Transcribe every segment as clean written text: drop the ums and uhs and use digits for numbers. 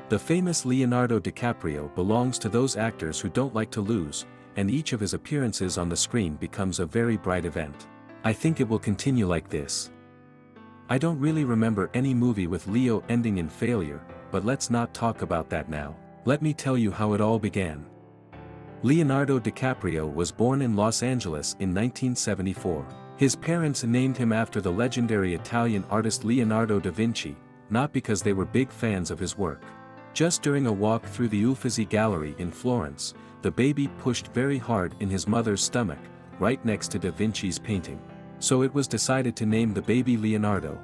The famous Leonardo DiCaprio belongs to those actors who don't like to lose, and each of his appearances on the screen becomes a very bright event. I think it will continue like this. I don't really remember any movie with Leo ending in failure, but let's not talk about that now. Let me tell you how it all began. Leonardo DiCaprio was born in Los Angeles in 1974. His parents named him after the legendary Italian artist Leonardo da Vinci, not because they were big fans of his work. Just during a walk through the Uffizi Gallery in Florence, the baby pushed very hard in his mother's stomach, right next to da Vinci's painting. So it was decided to name the baby Leonardo.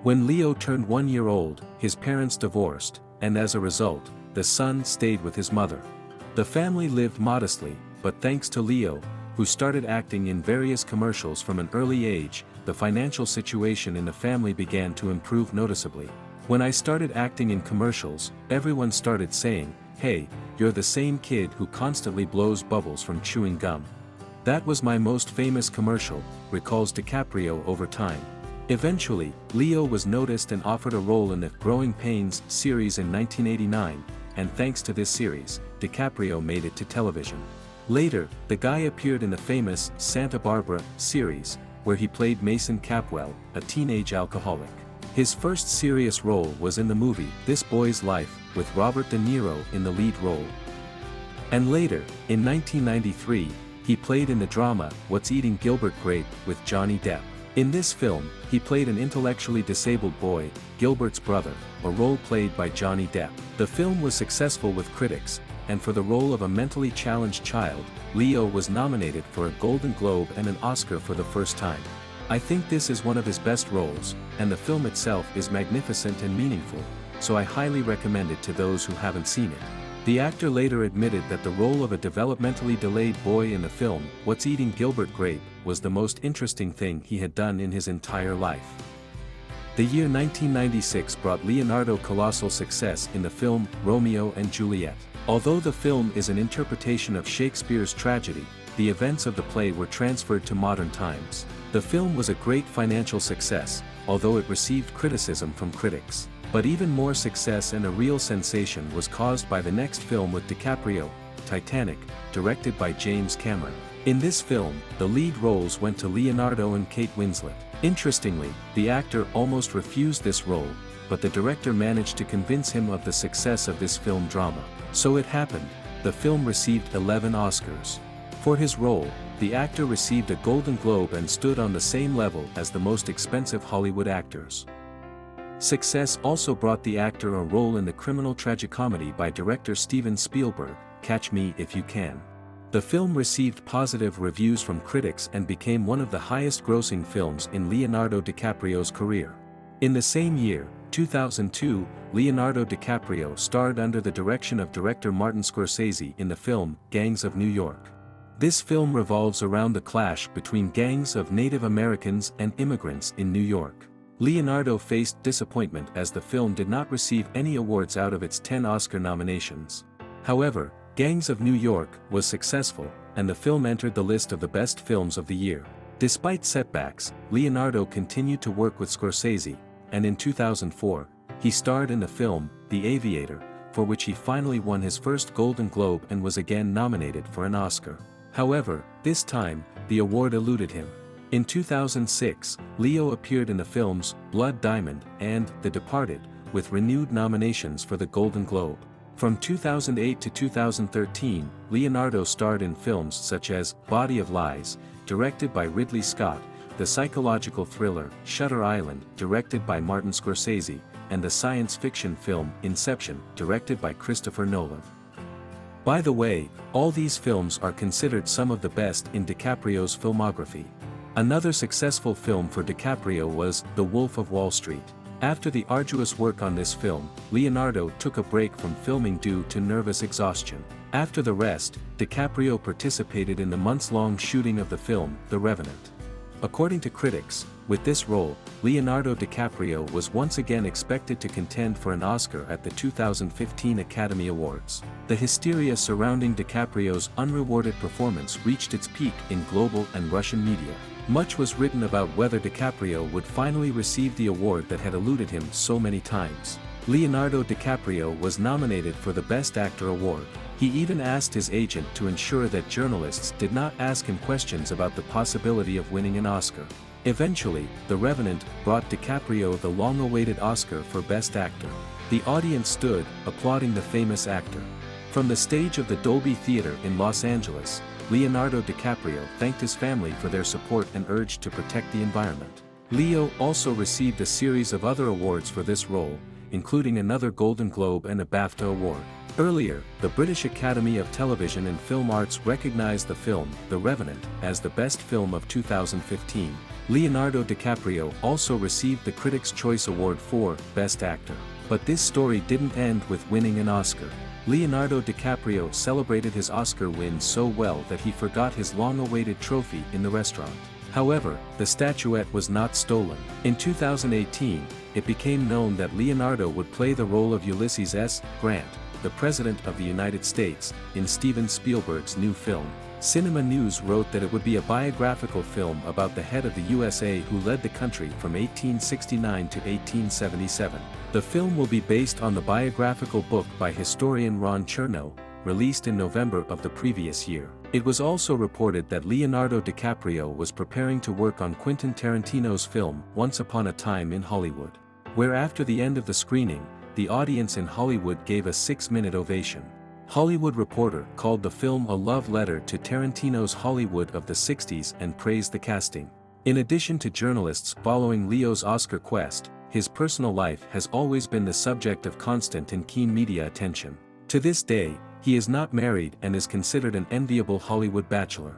When Leo turned 1 year old, his parents divorced, and as a result, the son stayed with his mother. The family lived modestly, but thanks to Leo, who started acting in various commercials from an early age, the financial situation in the family began to improve noticeably. When I started acting in commercials, everyone started saying, "Hey, you're the same kid who constantly blows bubbles from chewing gum." That was my most famous commercial, recalls DiCaprio over time. Eventually, Leo was noticed and offered a role in the Growing Pains series in 1989, and thanks to this series, DiCaprio made it to television. Later, the guy appeared in the famous Santa Barbara series, where he played Mason Capwell, a teenage alcoholic. His first serious role was in the movie This Boy's Life, with Robert De Niro in the lead role. And later, in 1993, he played in the drama What's Eating Gilbert Grape with Johnny Depp. In this film, he played an intellectually disabled boy, Gilbert's brother, a role played by Johnny Depp. The film was successful with critics, and for the role of a mentally challenged child, Leo was nominated for a Golden Globe and an Oscar for the first time. I think this is one of his best roles, and the film itself is magnificent and meaningful, so I highly recommend it to those who haven't seen it. The actor later admitted that the role of a developmentally delayed boy in the film, What's Eating Gilbert Grape, was the most interesting thing he had done in his entire life. The year 1996 brought Leonardo colossal success in the film Romeo and Juliet. Although the film is an interpretation of Shakespeare's tragedy, the events of the play were transferred to modern times. The film was a great financial success, although it received criticism from critics. But even more success and a real sensation was caused by the next film with DiCaprio, Titanic, directed by James Cameron. In this film, the lead roles went to Leonardo and Kate Winslet. Interestingly, the actor almost refused this role, but the director managed to convince him of the success of this film drama. So it happened, the film received 11 Oscars. For his role, the actor received a Golden Globe and stood on the same level as the most expensive Hollywood actors. Success also brought the actor a role in the criminal tragicomedy by director Steven Spielberg, Catch Me If You Can. The film received positive reviews from critics and became one of the highest-grossing films in Leonardo DiCaprio's career. In the same year, 2002, Leonardo DiCaprio starred under the direction of director Martin Scorsese in the film Gangs of New York. This film revolves around the clash between gangs of Native Americans and immigrants in New York. Leonardo faced disappointment as the film did not receive any awards out of its 10 Oscar nominations. However, Gangs of New York was successful, and the film entered the list of the best films of the year. Despite setbacks, Leonardo continued to work with Scorsese, and in 2004, he starred in the film The Aviator, for which he finally won his first Golden Globe and was again nominated for an Oscar. However, this time, the award eluded him. In 2006, Leo appeared in the films Blood Diamond and The Departed, with renewed nominations for the Golden Globe. From 2008 to 2013, Leonardo starred in films such as Body of Lies, directed by Ridley Scott, the psychological thriller Shutter Island, directed by Martin Scorsese, and the science fiction film Inception, directed by Christopher Nolan. By the way, all these films are considered some of the best in DiCaprio's filmography. Another successful film for DiCaprio was The Wolf of Wall Street. After the arduous work on this film, Leonardo took a break from filming due to nervous exhaustion. After the rest, DiCaprio participated in the months-long shooting of the film, The Revenant. According to critics, with this role, Leonardo DiCaprio was once again expected to contend for an Oscar at the 2015 Academy Awards. The hysteria surrounding DiCaprio's unrewarded performance reached its peak in global and Russian media. Much was written about whether DiCaprio would finally receive the award that had eluded him so many times. Leonardo DiCaprio was nominated for the Best Actor award. He even asked his agent to ensure that journalists did not ask him questions about the possibility of winning an Oscar. Eventually, The Revenant brought DiCaprio the long-awaited Oscar for Best Actor. The audience stood, applauding the famous actor. From the stage of the Dolby Theater in Los Angeles, Leonardo DiCaprio thanked his family for their support and urged to protect the environment. Leo also received a series of other awards for this role, including another Golden Globe and a BAFTA award. Earlier, the British Academy of Television and Film Arts recognized the film, The Revenant, as the best film of 2015. Leonardo DiCaprio also received the Critics' Choice Award for Best Actor. But this story didn't end with winning an Oscar. Leonardo DiCaprio celebrated his Oscar win so well that he forgot his long-awaited trophy in the restaurant. However, the statuette was not stolen. In 2018, it became known that Leonardo would play the role of Ulysses S. Grant, the President of the United States, in Steven Spielberg's new film. Cinema News wrote that it would be a biographical film about the head of the USA who led the country from 1869 to 1877. The film will be based on the biographical book by historian Ron Chernow, released in November of the previous year. It was also reported that Leonardo DiCaprio was preparing to work on Quentin Tarantino's film Once Upon a Time in Hollywood, where after the end of the screening, the audience in Hollywood gave a 6-minute ovation. Hollywood Reporter called the film a love letter to Tarantino's Hollywood of the 60s and praised the casting. In addition to journalists following Leo's Oscar quest, his personal life has always been the subject of constant and keen media attention. To this day, he is not married and is considered an enviable Hollywood bachelor.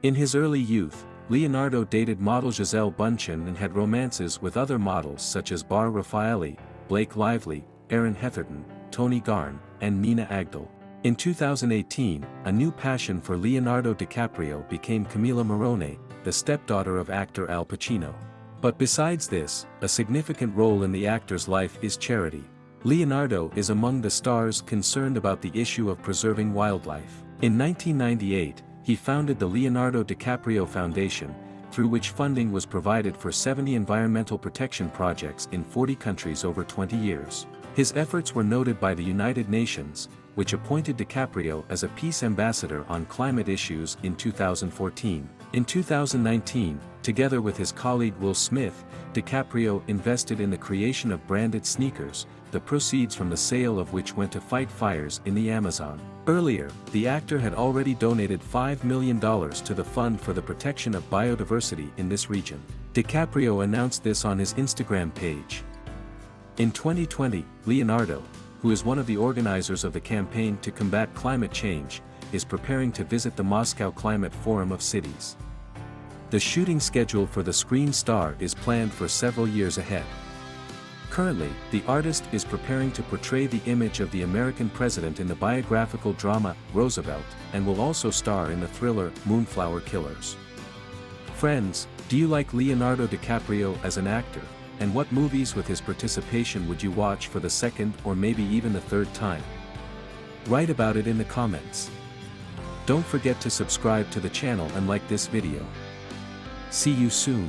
In his early youth, Leonardo dated model Gisele Bündchen and had romances with other models such as Bar Raffaelli, Blake Lively, Erin Heatherton, Tony Garn, and Nina Agdal. In 2018, a new passion for Leonardo DiCaprio became Camila Morrone, the stepdaughter of actor Al Pacino. But besides this, a significant role in the actor's life is charity. Leonardo is among the stars concerned about the issue of preserving wildlife. In 1998, he founded the Leonardo DiCaprio Foundation, through which funding was provided for 70 environmental protection projects in 40 countries over 20 years. His efforts were noted by the United Nations, which appointed DiCaprio as a peace ambassador on climate issues in 2014. In 2019, together with his colleague Will Smith, DiCaprio invested in the creation of branded sneakers, the proceeds from the sale of which went to fight fires in the Amazon. Earlier, the actor had already donated $5 million to the Fund for the Protection of Biodiversity in this region. DiCaprio announced this on his Instagram page. In 2020, Leonardo, who is one of the organizers of the campaign to combat climate change, is preparing to visit the Moscow Climate Forum of Cities. The shooting schedule for the Screen Star is planned for several years ahead. Currently, the artist is preparing to portray the image of the American president in the biographical drama, Roosevelt, and will also star in the thriller, Moonflower Killers. Friends, do you like Leonardo DiCaprio as an actor? And what movies with his participation would you watch for the second or maybe even the third time? Write about it in the comments. Don't forget to subscribe to the channel and like this video. See you soon.